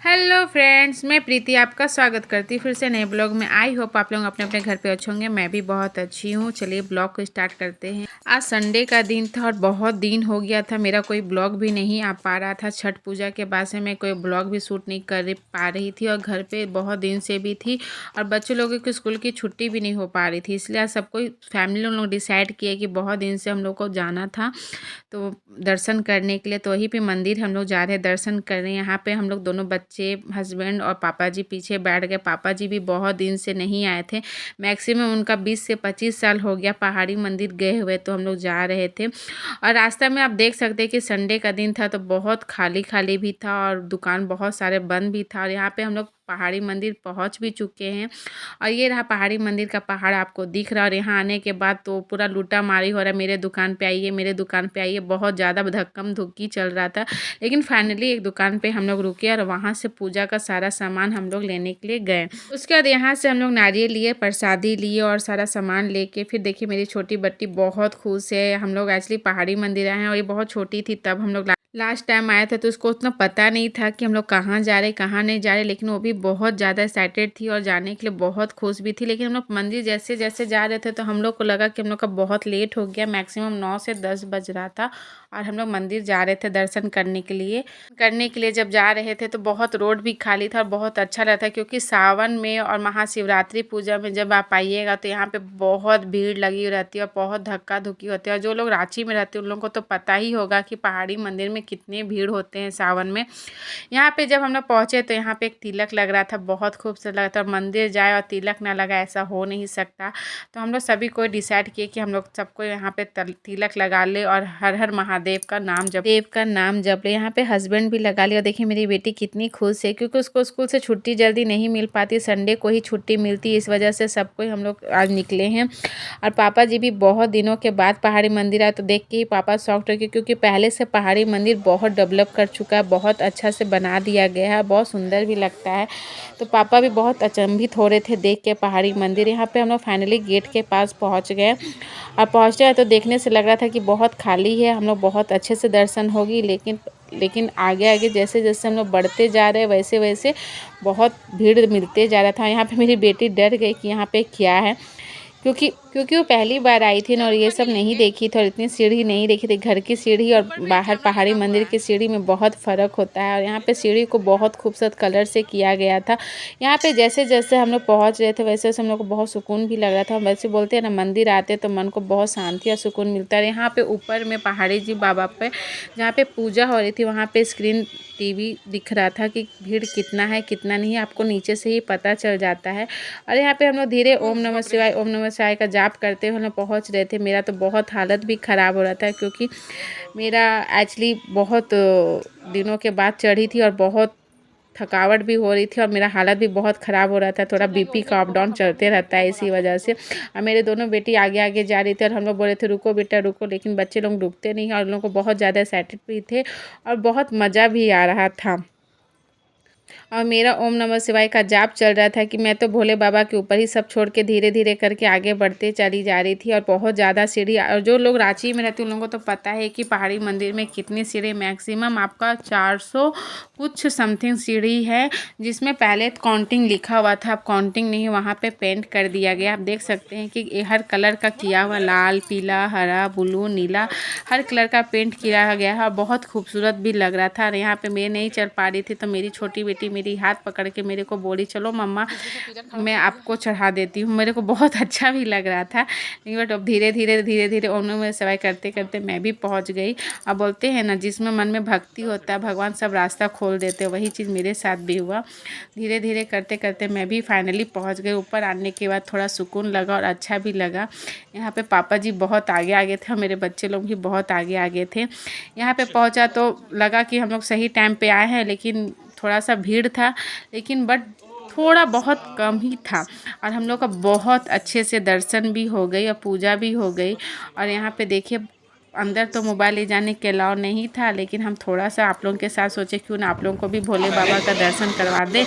Hello friends, मैं प्रीति आपका स्वागत करती हूँ फिर से नए ब्लॉग में। आई होप आप लोग अपने अपने घर पे अच्छे होंगे। मैं भी बहुत अच्छी हूँ। चलिए ब्लॉग को स्टार्ट करते हैं। आज संडे का दिन था और बहुत दिन हो गया था मेरा कोई ब्लॉग भी नहीं आ पा रहा था। छठ पूजा के बाद से मैं कोई ब्लॉग भी शूट नहीं कर पा रही थी और घर पे बहुत दिन से भी थी और बच्चे लोगों की स्कूल की छुट्टी भी नहीं हो पा रही थी। इसलिए आज सब कोई फैमिली लोग डिसाइड किए कि बहुत दिन से हम लोग को जाना था तो दर्शन करने के लिए। तो वहीं पे मंदिर हम लोग जा रहे हैं दर्शन करने। यहाँ पे हम लोग दोनों बच्चे, हस्बैंड और पापा जी पीछे बैठ गए। पापा जी भी बहुत दिन से नहीं आए थे। मैक्सिमम उनका 20 से 25 साल हो गया पहाड़ी मंदिर गए हुए। तो हम लोग जा रहे थे और रास्ता में आप देख सकते हैं कि संडे का दिन था तो बहुत खाली खाली भी था और दुकान बहुत सारे बंद भी था। और यहाँ पे हम लोग पहाड़ी मंदिर पहुंच भी चुके हैं और ये रहा पहाड़ी मंदिर का पहाड़ आपको दिख रहा है। और यहाँ आने के बाद तो पूरा लूटा मारी हो रहा है, मेरे दुकान पे आइए, मेरे दुकान पे आइए। बहुत ज़्यादा धक्कम धुक्की चल रहा था लेकिन फाइनली एक दुकान पे हम लोग रुके और वहाँ से पूजा का सारा सामान हम लोग लेने के लिए गए। उसके बाद यहाँ से हम लोग नारियल लिए, प्रसादी लिए और सारा सामान लेके फिर देखिए मेरी छोटी बट्टी बहुत खुश है। हम लोग एक्चुअली पहाड़ी मंदिर आए हैं और ये बहुत छोटी थी तब हम लोग लास्ट टाइम आए थे तो उसको उतना पता नहीं था कि हम लोग कहाँ जा रहे कहाँ नहीं जा रहे, लेकिन वो भी बहुत ज़्यादा एक्साइटेड थी और जाने के लिए बहुत खुश भी थी। लेकिन हम लोग मंदिर जैसे जैसे जा रहे थे तो हम लोग को लगा कि हम लोग का बहुत लेट हो गया। मैक्सिमम 9 से 10 बज रहा था और हम लोग मंदिर जा रहे थे दर्शन करने के लिए जब जा रहे थे तो बहुत रोड भी खाली था और बहुत अच्छा लगा था क्योंकि सावन में और महाशिवरात्रि पूजा में जब आप आइएगा तो यहाँ पे बहुत भीड़ लगी रहती है और बहुत धक्का धुक्की होती है। और जो लोग रांची में रहते हैं उन लोगों को तो पता ही होगा कि पहाड़ी मंदिर में कितने भीड़ होते हैं सावन में। यहाँ पे जब हम लोग पहुँचे तो यहाँ पे एक तिलक लग रहा था, बहुत खूबसूरत लगा था। और मंदिर जाए और तिलक ना लगा ऐसा हो नहीं सकता। तो हम लोग सभी को डिसाइड किए कि हम लोग सबको यहाँ पे तिलक लगा ले और हर हर महादेव का नाम जप ले। यहाँ पे हस्बैंड भी लगा लिया। देखिए मेरी बेटी कितनी खुश है क्योंकि उसको स्कूल से छुट्टी जल्दी नहीं मिल पाती, संडे को ही छुट्टी मिलती है। इस वजह से सबको हम लोग आज निकले हैं। और पापा जी भी बहुत दिनों के बाद पहाड़ी मंदिर आए तो देख के ही पापा शॉक्ड हो गए क्योंकि पहले से पहाड़ी मंदिर बहुत डेवलप कर चुका है, बहुत अच्छा से बना दिया गया है, बहुत सुंदर भी लगता है। तो पापा भी बहुत अचंभित हो रहे थे देख के पहाड़ी मंदिर। यहाँ पे हम लोग फाइनली गेट के पास पहुँच गए और पहुँचे तो देखने से लग रहा था कि बहुत खाली है, हम लोग बहुत अच्छे से दर्शन होगी। लेकिन आगे आगे जैसे जैसे हम लोग बढ़ते जा रहे वैसे वैसे बहुत भीड़ मिलते जा रहा था। यहाँ पे मेरी बेटी डर गई कि यहाँ पे क्या है क्योंकि वो पहली बार आई थी ना और ये सब नहीं देखी थी और इतनी सीढ़ी नहीं देखी थी। घर की सीढ़ी और बाहर पहाड़ी मंदिर की सीढ़ी में बहुत फ़र्क होता है और यहाँ पे सीढ़ी को बहुत खूबसूरत कलर से किया गया था। यहाँ पे जैसे जैसे हम लोग पहुँच रहे थे वैसे वैसे हम लोग को बहुत सुकून भी लग रहा था। वैसे बोलते हैं ना मंदिर आते तो मन को बहुत शांति और सुकून मिलता है। यहाँ पे ऊपर में पहाड़ी जी बाबा पे जहाँ पे पूजा हो रही थी वहाँ पे स्क्रीन टीवी दिख रहा था कि भीड़ कितना है कितना नहीं है, आपको नीचे से ही पता चल जाता है। और यहाँ पे हम लोग धीरे ओम नमः शिवाय का जाप करते हुए हम लोग पहुँच रहे थे। मेरा तो बहुत हालत भी ख़राब हो रहा था क्योंकि मेरा एक्चुअली बहुत दिनों के बाद चढ़ी थी और बहुत थकावट भी हो रही थी और मेरा हालत भी बहुत ख़राब हो रहा था। थोड़ा बीपी का अप डाउन चलते रहता है इसी वजह से। और मेरे दोनों बेटी आगे आगे जा रही थी और हम लोग बोल रहे थे रुको बेटा रुको, लेकिन बच्चे लोग रुकते नहीं और उन लोगों को बहुत ज़्यादा एक्साइटेड भी थे और बहुत मज़ा भी आ रहा था। और मेरा ओम नमः शिवाय का जाप चल रहा था कि मैं तो भोले बाबा के ऊपर ही सब छोड़ के धीरे धीरे करके आगे बढ़ते चली जा रही थी। और बहुत ज़्यादा सीढ़ी, और जो लोग रांची में रहते हैं उन लोगों को तो पता है कि पहाड़ी मंदिर में कितनी सीढ़ी, मैक्सिमम आपका 400 कुछ समथिंग सीढ़ी है जिसमें पहले काउंटिंग लिखा हुआ था, अब काउंटिंग नहीं, वहाँ पे पेंट कर दिया गया। आप देख सकते हैं कि हर कलर का किया हुआ, लाल पीला हरा ब्लू नीला हर कलर का पेंट किया गया है और बहुत खूबसूरत भी लग रहा था। और यहाँ पे मैं नहीं चढ़ पा रही थी तो मेरी छोटी बेटी मेरी हाथ पकड़ के मेरे को बोली चलो मम्मा मैं आपको चढ़ा देती हूँ। मेरे को बहुत अच्छा भी लग रहा था लेकिन बट अब धीरे धीरे ओम नमः शिवाय करते करते मैं भी पहुँच गई। अब बोलते हैं ना जिसमें मन में भक्ति होता है भगवान सब रास्ता खोल देते हैं, वही चीज़ मेरे साथ भी हुआ। धीरे धीरे करते करते मैं भी फाइनली पहुँच गई। ऊपर आने के बाद थोड़ा सुकून लगा और अच्छा भी लगा। यहाँ पे पापा जी बहुत आगे आगे थे और मेरे बच्चे लोग भी बहुत आगे आगे थे। यहाँ पे पहुँचा तो लगा कि हम लोग सही टाइम पे आए हैं, लेकिन थोड़ा सा भीड़ था लेकिन बट थोड़ा बहुत कम ही था और हम लोग का बहुत अच्छे से दर्शन भी हो गई और पूजा भी हो गई। और यहाँ पे देखिए अंदर तो मोबाइल ले जाने के अलाउ नहीं था, लेकिन हम थोड़ा सा आप लोगों के साथ सोचे क्यों ना आप लोगों को भी भोले बाबा का दर्शन करवा दे।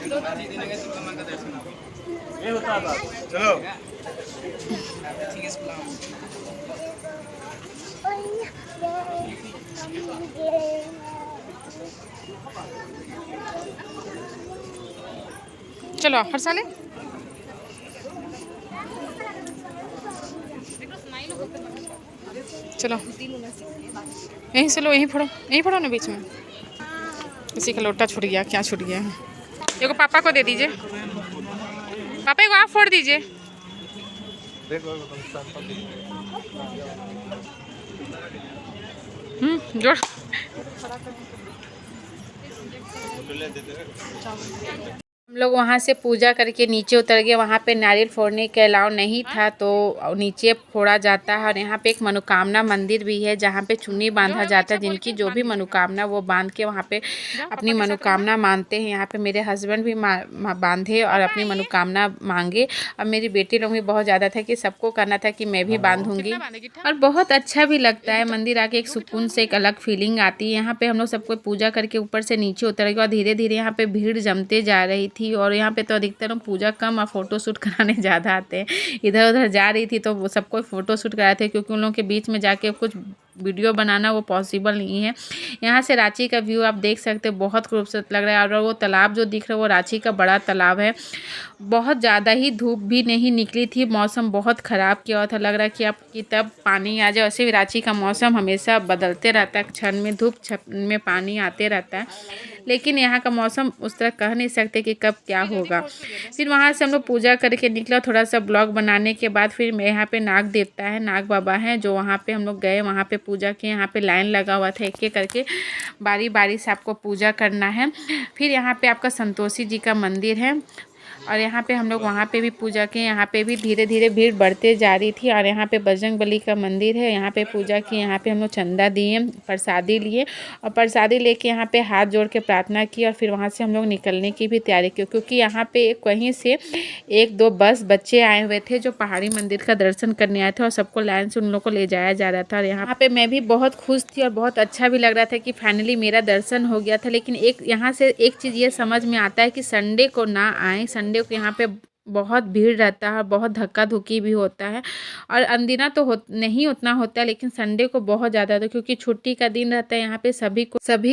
चलो चलो हर साले चलो यहीं से लो, यहीं पढ़ो ना बीच में। किसी का लोटा छूट गया, क्या छूट गया है? देखो पापा को दे दीजिए, पापा को आप फोड़ दीजिए। जोड़ हम लोग वहाँ से पूजा करके नीचे उतर गए। वहाँ पे नारियल फोड़ने के अलाउ नहीं था तो नीचे फोड़ा जाता है। और यहाँ पे एक मनोकामना मंदिर भी है जहाँ पे चुन्नी बांधा जाता है। जिनकी जो भी मनोकामना वो बांध के वहाँ पे अपनी मनोकामना मानते हैं। यहाँ पे मेरे हस्बैंड भी बांधे और अपनी मनोकामना मांगे। और मेरी बेटी लोग भी बहुत ज़्यादा था कि सबको करना था कि मैं भी बांधूंगी। और बहुत अच्छा भी लगता है मंदिर आके, एक सुकून से एक अलग फीलिंग आती है। यहाँ पे हम लोग सबको पूजा करके ऊपर से नीचे उतर गए और धीरे धीरे यहाँ पे भीड़ जमते जा रही थी। और यहाँ पे तो अधिकतर हम पूजा कम और फ़ोटो शूट कराने ज़्यादा आते हैं। इधर उधर जा रही थी तो वो सबको फ़ोटो शूट कराए थे, क्योंकि उन लोगों के बीच में जाके कुछ वीडियो बनाना वो पॉसिबल नहीं है। यहाँ से रांची का व्यू आप देख सकते हैं, बहुत खूबसूरत लग रहा है। और वो तालाब जो दिख रहा है वो रांची का बड़ा तालाब है। बहुत ज़्यादा ही धूप भी नहीं निकली थी, मौसम बहुत ख़राब किया हुआ था, लग रहा है कि अब कि तब पानी आ जाए। वैसे भी रांची का मौसम हमेशा बदलते रहता है, क्षण में धूप क्षण में पानी आते रहता है। लेकिन यहाँ का मौसम उस तरह कह नहीं सकते कि कब क्या होगा। फिर वहाँ से हम लोग पूजा करके निकला। थोड़ा सा ब्लॉग बनाने के बाद फिर यहाँ पे नाग देवता है, नाग बाबा हैं, जो वहाँ पे हम लोग गए, वहाँ पे पूजा किए। यहाँ पे लाइन लगा हुआ था, एक एक करके बारी बारी से आपको पूजा करना है। फिर यहाँ पे आपका संतोषी जी का मंदिर है और यहाँ पे हम लोग वहाँ पे भी पूजा किए। यहाँ पे भी धीरे धीरे भीड़ बढ़ते जा रही थी। और यहाँ पे बजरंगबली का मंदिर है, यहाँ पे पूजा की। यहाँ पे हम लोग चंदा दिए, प्रसादी लिए और प्रसादी लेके यहाँ पे हाथ जोड़ के प्रार्थना की। और फिर वहाँ से हम लोग निकलने की भी तैयारी की, क्योंकि यहाँ पे कहीं से एक दो बस बच्चे आए हुए थे जो पहाड़ी मंदिर का दर्शन करने आए थे और सबको लाइन से उन लोग को ले जाया जा रहा था। और यहाँ पे मैं भी बहुत खुश थी और बहुत अच्छा भी लग रहा था कि फाइनली मेरा दर्शन हो गया था। लेकिन एक यहाँ से एक चीज़ ये समझ में आता है कि संडे को ना आए। संडे को यहाँ पे बहुत भीड़ रहता है, बहुत धक्का धुक्की भी होता है। और अनदिना तो नहीं उतना होता है, लेकिन संडे को बहुत ज़्यादा होता है, क्योंकि छुट्टी का दिन रहता है। यहाँ पे सभी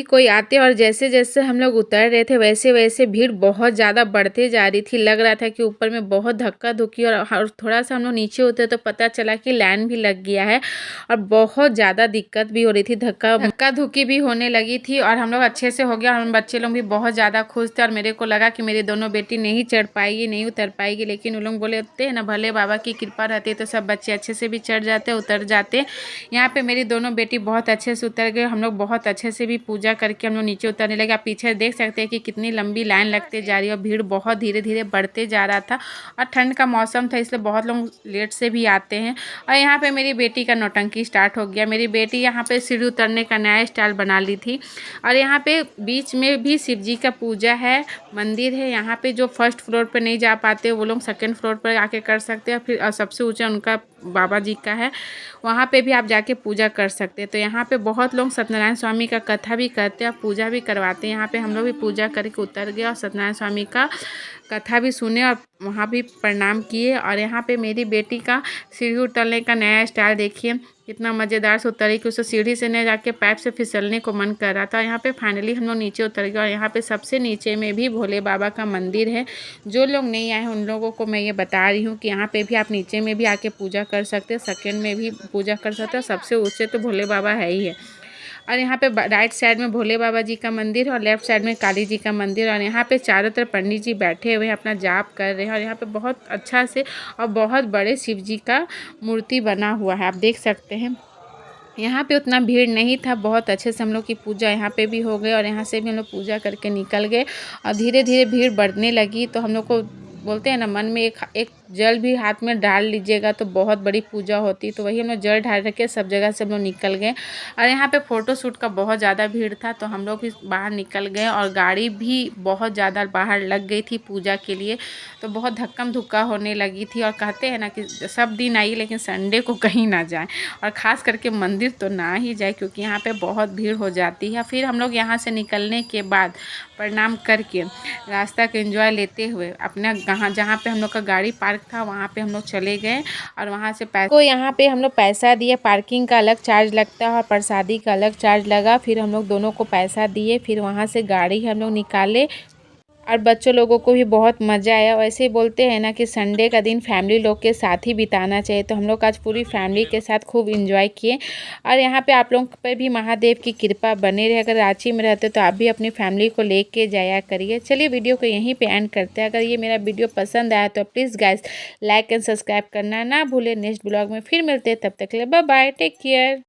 कोई आते हैं। और जैसे जैसे हम लोग उतर रहे थे वैसे वैसे भीड़ बहुत ज़्यादा बढ़ते जा रही थी। लग रहा था कि ऊपर में बहुत धक्का धुक्की। और थोड़ा सा हम लोग नीचे उतरे तो पता चला कि लाइन भी लग गया है और बहुत ज़्यादा दिक्कत भी हो रही थी, धक्का धुक्की भी होने लगी थी। और हम लोग अच्छे से हो गया। और हम बच्चे लोग भी बहुत ज़्यादा खुश थे। और मेरे को लगा कि मेरी दोनों बेटी नहीं चढ़ पाएगी, नहीं उतर पाएगी, लेकिन उन लोग बोलते हैं ना, भले बाबा की कृपा रहती है तो सब बच्चे अच्छे से भी चढ़ जाते, उतर जाते। यहाँ पे मेरी दोनों बेटी बहुत अच्छे से उतर गए। हम लोग बहुत अच्छे से भी पूजा करके हम लोग नीचे उतरने लगे। आप पीछे देख सकते हैं कि कितनी लंबी लाइन लगते जा रही है और भीड़ बहुत धीरे धीरे बढ़ते जा रहा था। और ठंड का मौसम था, इसलिए बहुत लोग लेट से भी आते हैं। और यहाँ पे मेरी बेटी का नौटंकी स्टार्ट हो गया। मेरी बेटी यहाँ पे सीढ़ी उतरने का नया स्टाइल बना ली थी। और यहाँ पे बीच में भी शिव जी का पूजा है, मंदिर है। यहाँ पे जो फर्स्ट फ्लोर पे नहीं जा पाते वो लोग सेकंड फ्लोर पर आके कर सकते हैं। फिर सबसे ऊंचा उनका बाबा जी का है, वहाँ पे भी आप जाके पूजा कर सकते हैं। तो यहाँ पे बहुत लोग सत्यनारायण स्वामी का कथा भी करते हैं और पूजा भी करवाते हैं। यहाँ पे हम लोग भी पूजा करके उतर गए और सत्यनारायण स्वामी का कथा भी सुने और वहाँ भी प्रणाम किए। और यहाँ पे मेरी बेटी का सीढ़ी उतरने का नया स्टाइल देखिए, कितना मज़ेदार से उतरी कि उसे सीढ़ी से न जाके पाइप से फिसलने को मन कर रहा था। यहाँ पे फाइनली हम लोग नीचे उतर गए। और यहाँ पे सबसे नीचे में भी भोले बाबा का मंदिर है। जो लोग नहीं आए हैं उन लोगों को मैं ये बता रही हूँ कि यहाँ पे भी आप नीचे में भी आके पूजा कर सकते हैं, सेकंड में भी पूजा कर सकते हैं। सबसे ऊँचे तो भोले बाबा है ही है। और यहाँ पे राइट साइड में भोले बाबा जी का मंदिर है और लेफ्ट साइड में काली जी का मंदिर। और यहाँ पे चारों तरफ पंडित जी बैठे हुए हैं, अपना जाप कर रहे हैं। और यहाँ पे बहुत अच्छा से और बहुत बड़े शिव जी का मूर्ति बना हुआ है, आप देख सकते हैं। यहाँ पे उतना भीड़ नहीं था, बहुत अच्छे से हम लोग की पूजा यहाँ पे भी हो गई। और यहाँ से भी हम लोग पूजा करके निकल गए। और धीरे धीरे भीड़ बढ़ने लगी तो हम लोग को बोलते हैं ना, मन में एक एक जल भी हाथ में डाल लीजिएगा तो बहुत बड़ी पूजा होती। तो वही हम लोग जल ढाल रखे सब जगह से हम लोग निकल गए। और यहाँ पे फ़ोटो शूट का बहुत ज़्यादा भीड़ था, तो हम लोग भी बाहर निकल गए और गाड़ी भी बहुत ज़्यादा बाहर लग गई थी पूजा के लिए। तो बहुत धक्कम धुक्का होने लगी थी। और कहते हैं ना कि सब दिन आइए लेकिन संडे को कहीं ना जाएं, और ख़ास करके मंदिर तो ना ही जाए, क्योंकि यहाँ पे बहुत भीड़ हो जाती है। फिर हम लोग यहाँ से निकलने के बाद प्रणाम करके रास्ता का एंजॉय लेते हुए अपना जहाँ पे हम लोग का गाड़ी पार्क था वहाँ पे हम लोग चले गए। और वहाँ से यहाँ पे हम लोग पैसा दिए, पार्किंग का अलग चार्ज लगता है और प्रसादी का अलग चार्ज लगा। फिर हम लोग दोनों को पैसा दिए, फिर वहाँ से गाड़ी हम लोग निकाले और बच्चों लोगों को भी बहुत मज़ा आया। वैसे ही बोलते हैं ना कि संडे का दिन फैमिली लोग के साथ ही बिताना चाहिए, तो हम लोग आज पूरी फैमिली के साथ खूब इंजॉय किए। और यहाँ पे आप लोगों पर भी महादेव की कृपा बने रहे। अगर रांची में रहते तो आप भी अपनी फैमिली को लेके जाया करिए। चलिए वीडियो को यहीं पे एंड करते हैं। अगर ये मेरा वीडियो पसंद आया तो please guys like and subscribe करना ना भूलें। नेक्स्ट ब्लॉग में फिर मिलते हैं, तब तक के लिए बाय बाय, टेक केयर।